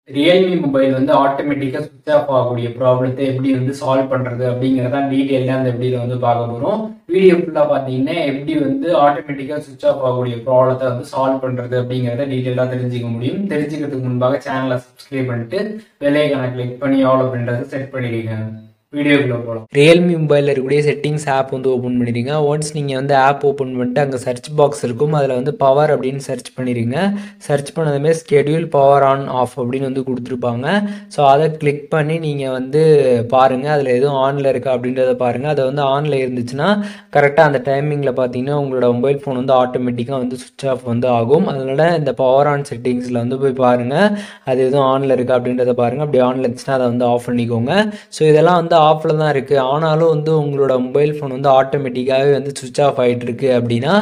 Realme mobile வந்து ஆட்டோமேட்டிக்காக சுவிட்ச் ஆஃப் ஆகக்கூடிய ப்ராப்ளத்தை எப்படி வந்து சால்வ் பண்ணுறது அப்படிங்கிறதான் டீட்டெயிலாக அந்த வீடியோவில் வந்து பார்க்க போகிறோம். வீடியோ ஃபுல்லாக பார்த்தீங்கன்னா எப்படி வந்து ஆட்டோமேட்டிக்காக சுவிட்ச் ஆஃப் ஆகக்கூடிய ப்ராப்ளத்தை வந்து சால்வ் பண்ணுறது அப்படிங்கிறத டீட்டெயிலாக தெரிஞ்சுக்க முடியும். தெரிஞ்சுக்கிறதுக்கு முன்பாக சேனலை சப்ஸ்கிரைப் பண்ணிட்டு பெல் ஐகானை கிளிக் பண்ணி ஆல் அப்படின்றத செட் பண்ணிடுங்க. வீடியோக்குள்ளே போகலாம். ரியல்மி மொபைலில் இருக்கக்கூடிய செட்டிங்ஸ் ஆப் வந்து ஓப்பன் பண்ணிடுங்க. ஒன்ஸ் நீங்கள் வந்து ஆப் ஓப்பன் பண்ணிட்டு அங்கே சர்ச் பாக்ஸ் இருக்கும், அதில் வந்து பவர் அப்படின்னு சர்ச் பண்ணிடுங்க. சர்ச் பண்ணதுமே ஸ்கெடியூல் பவர் ஆன் ஆஃப் அப்படின்னு வந்து கொடுத்துருப்பாங்க. ஸோ அதை கிளிக் பண்ணி நீங்கள் வந்து பாருங்கள், அதில் எதுவும் ஆனில் இருக்கா அப்படின்றத பாருங்கள். அதை வந்து ஆனில் இருந்துச்சுன்னா கரெக்டாக அந்த டைமிங்கில் பார்த்தீங்கன்னா உங்களோட மொபைல் ஃபோன் வந்து ஆட்டோமேட்டிக்காக வந்து சுவிட்ச் ஆஃப் வந்து ஆகும். அதனால் இந்த பவர் ஆன் செட்டிங்ஸில் வந்து போய் பாருங்கள், அது எதுவும் ஆனில் இருக்கா அப்படின்றத பாருங்கள். அப்படி ஆனில் இருந்துச்சுன்னா அதை வந்து ஆஃப் பண்ணிக்கோங்க. ஸோ இதெல்லாம் வந்து ஆஃபில் தான் இருக்குது, ஆனாலும் வந்து உங்களோட மொபைல் ஃபோன் வந்து ஆட்டோமேட்டிக்காகவே வந்து சுவிட்ச் ஆஃப் ஆகிட்டு இருக்கு அப்படின்னா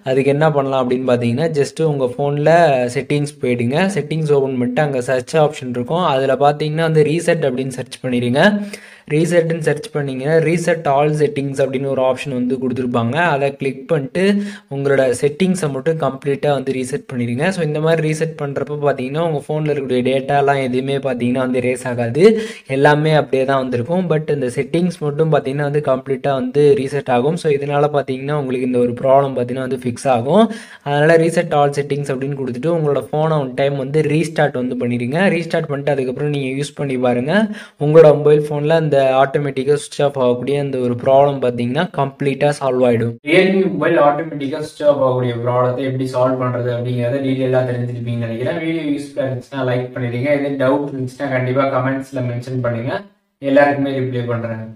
அதுக்கு என்ன பண்ணலாம் அப்படின்னு பார்த்தீங்கன்னா, ஜஸ்ட்டு உங்கள் ஃபோனில் செட்டிங்ஸ் போயிடுங்க. செட்டிங்ஸ் ஓப்பன் பண்ணிட்டு அங்கே சர்ச் ஆப்ஷன் இருக்கும், அதில் பார்த்தீங்கன்னா வந்து ரீசெட் அப்படின்னு சர்ச் பண்ணிடுங்க. ரீசெட்டுன்னு சர்ச் பண்ணிங்கன்னா ரீசெட் ஆல் செட்டிங்ஸ் அப்படின்னு ஒரு ஆப்ஷன் வந்து கொடுத்துருப்பாங்க. அதை கிளிக் பண்ணிட்டு உங்களோட செட்டிங்ஸை மட்டும் கம்ப்ளீட்டாக வந்து ரீசெட் பண்ணிடுங்க. ஸோ இந்த மாதிரி ரீசெட் பண்ணுறப்ப பார்த்தீங்கன்னா உங்கள் ஃபோனில் இருக்கக்கூடிய டேட்டாலாம் எதுவுமே பார்த்தீங்கன்னா வந்து ரேஸ் ஆகாது, எல்லாமே அப்படியே தான் வந்திருக்கும். பட் இந்த செட்டிங்ஸ் மட்டும் பார்த்தீங்கன்னா வந்து கம்ப்ளீட்டாக வந்து ரீசெட் ஆகும். ஸோ இதனால் பார்த்தீங்கன்னா உங்களுக்கு இந்த ஒரு ப்ராப்ளம் பார்த்தீங்கன்னா வந்து ஃபிக்ஸ் ஆகும். அதனால் ரீசெட் ஆல் செட்டிங்ஸ் அப்படின்னு கொடுத்துட்டு உங்களோட ஃபோனை ஒன் டைம் வந்து ரீஸ்டார்ட் வந்து பண்ணிடுங்க. ரீஸ்டார்ட் பண்ணிட்டு அதுக்கப்புறம் நீங்கள் யூஸ் பண்ணி பாருங்கள், உங்களோட மொபைல் ஃபோனில் அந்த ஆட்டோமேட்டிக்காக சுவிட்ச் ஆஃப் ஆகக்கூடிய அந்த ஒரு ப்ராப்ளம் பார்த்தீங்கன்னா கம்ப்ளீட்டாக சால்வ் ஆகிடும். ரியல்மி மொபைல் ஆட்டோமேட்டிக்காக சுவிட்ச் ஆஃப் ஆகக்கூடிய ப்ராப்ளத்தை எப்படி சால்வ் பண்ணுறது அப்படிங்கிறத டீட்டெயிலாக தெரிஞ்சிருப்பீங்கன்னு நினைக்கிறேன். வீடியோ யூஸ்ஃபுல்லாக இருந்துச்சுன்னா லைக் பண்ணிடுங்க. எதுவும் டவுட் இருந்துச்சுன்னா கண்டிப்பாக கமெண்ட்ஸில் மென்ஷன் பண்ணுங்கள், எல்லாருக்குமே ரிப்ளை பண்ணுறேன்.